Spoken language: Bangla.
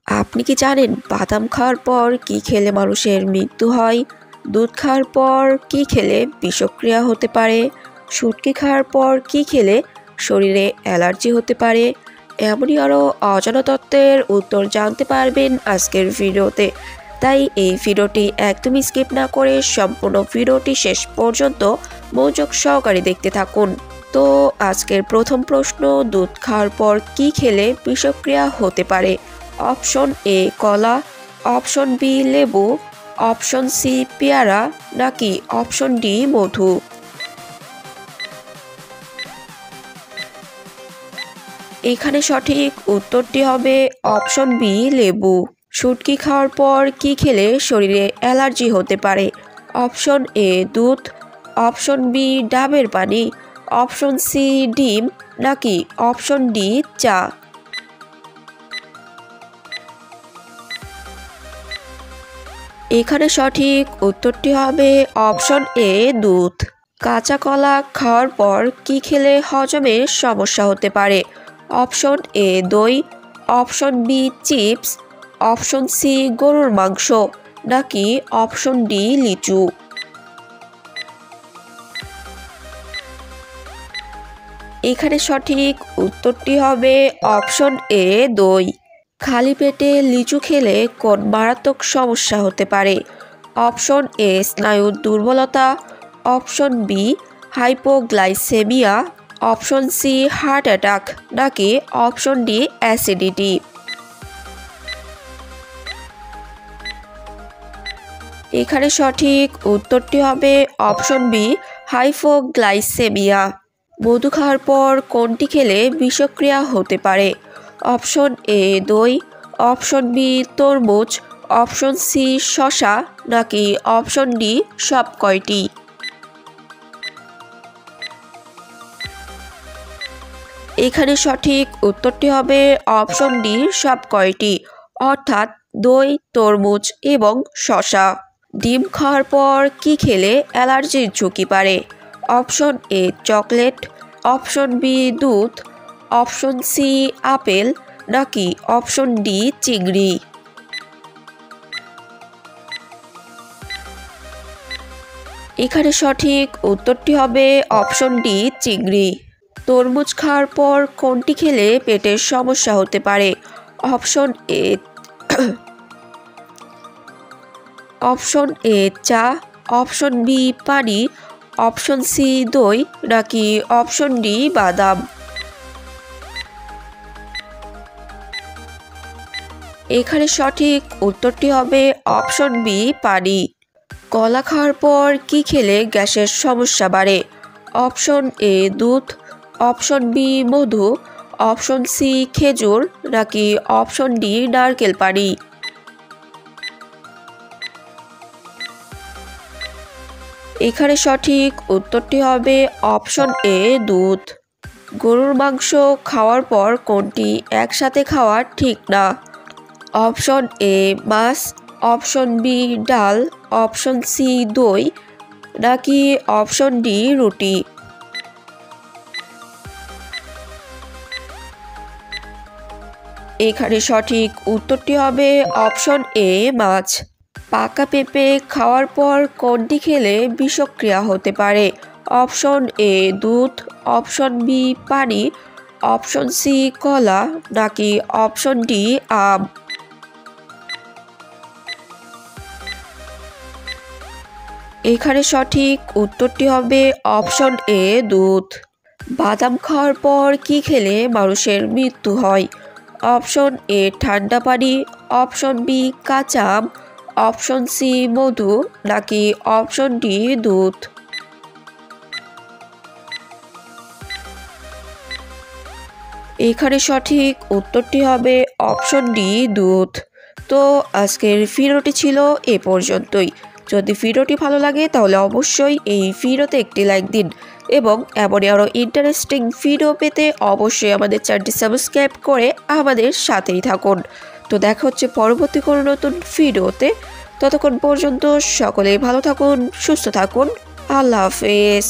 আপনি কি জানেন বাদাম খাওয়ার পর কি খেলে মানুষের মৃত্যু হয়? দুধ খাওয়ার পর কি খেলে বিষক্রিয়া হতে পারে? শুটকি খাওয়ার পর কি খেলে শরীরে অ্যালার্জি হতে পারে? এমনই আরও অজানা তত্ত্বের উত্তর জানতে পারবেন আজকের ভিডিওতে। তাই এই ভিডিওটি একদমই স্কিপ না করে সম্পূর্ণ ভিডিওটি শেষ পর্যন্ত মনোযোগ সহকারে দেখতে থাকুন। তো আজকের প্রথম প্রশ্ন, দুধ খাওয়ার পর কি খেলে বিষক্রিয়া হতে পারে? অপশন এ কলা, অপশন বি লেবু, অপশন সি পেয়ারা, নাকি অপশন ডি মধু? এখানে সঠিক উত্তরটি হবে অপশন বি লেবু। শুটকি খাওয়ার পর কি খেলে শরীরে অ্যালার্জি হতে পারে? অপশন এ দুধ, অপশন বি ডাবের পানি, অপশন সি ডিম, নাকি অপশন ডি চা? এখানে সঠিক উত্তরটি হবে অপশন এ দুধ। কাঁচা কলা খাওয়ার পর কি খেলে হজমের সমস্যা হতে পারে? অপশন এ দই, option B chips, option C গরুর মাংস, নাকি অপশন ডি লিচু? এখানে সঠিক উত্তরটি হবে অপশন এ দই। খালি পেটে লিচু খেলে কোন মারাত্মক সমস্যা হতে পারে? অপশন এ স্নায়ুর দুর্বলতা, option B hypoglycaemia, option C heart attack, নাকি অপশন ডি অ্যাসিডিটি? এখানে সঠিক উত্তরটি হবে অপশন বি হাইপোগ্লাইসেমিয়া। মধু খাওয়ার পর কোনটি খেলে বিষক্রিয়া হতে পারে? অপশন এ দই, অপশন বি তরমুজ, অপশন সি শসা, নাকি অপশন ডি সব কয়টি? এখানে সঠিক উত্তরটি হবে অপশন ডি সব কয়টি, অর্থাৎ দই, তরমুজ এবং শসা। ডিম খাওয়ার পর কি খেলে অ্যালার্জির ঝুঁকি বাড়ে? Option A chocolate, option B দুধ, অপশন সি আপেল, নাকি অপশন ডি চিংড়ি? এখানে সঠিক উত্তরটি হবে অপশন ডি চিংড়ি। তরমুজ খাওয়ার পর কোনটি খেলে পেটের সমস্যা হতে পারে? অপশন এ অপশন এ চা, অপশন বি পানি, অপশন সি দই, নাকি অপশন ডি বাদাম? এখানে সঠিক উত্তরটি হবে অপশন বি পানি। কলা খাওয়ার পর কি খেলে গ্যাসের সমস্যা বাড়ে? অপশন এ দুধ, অপশন বি মধু, অপশন সি খেজুর, নাকি অপশন ডি নারকেল পানি? এখানে সঠিক উত্তরটি হবে অপশন এ দুধ। গরুর মাংস খাওয়ার পর কোনটি একসাথে খাওয়া ঠিক না? অপশন এ মাছ, অপশন বি ডাল, অপশন সি দই, নাকি অপশন ডি রুটি? এখানে সঠিক উত্তরটি হবে অপশন এ মাছ। পাকা পেঁপে খাওয়ার পর কোনটি খেলে বিষক্রিয়া হতে পারে? অপশন এ দুধ, অপশন বি পানি, অপশন সি কলা, নাকি অপশন ডি আম? এখানে সঠিক উত্তরটি হবে অপশন এ দুধ। বাদাম খাওয়ার পর কি খেলে মানুষের মৃত্যু হয়? অপশন এ ঠান্ডা পানি, অপশন বি কাঁচা আম, অপশন সি মধু, নাকি অপশন ডি দুধ? এখানে সঠিক উত্তরটি হবে অপশন ডি দুধ। তো আজকের ভিডিওটি ছিল এ পর্যন্তই। যদি ভিডিওটি ভালো লাগে তাহলে অবশ্যই এই ভিডিওতে একটি লাইক দিন এবং এমনই আরও ইন্টারেস্টিং ভিডিও পেতে অবশ্যই আমাদের চ্যানেলটি সাবস্ক্রাইব করে আমাদের সাথেই থাকুন। তো দেখা হচ্ছে পরবর্তী কোনো নতুন ভিডিওতে। ততক্ষণ পর্যন্ত সকলেই ভালো থাকুন, সুস্থ থাকুন। আল্লাহ হাফেজ।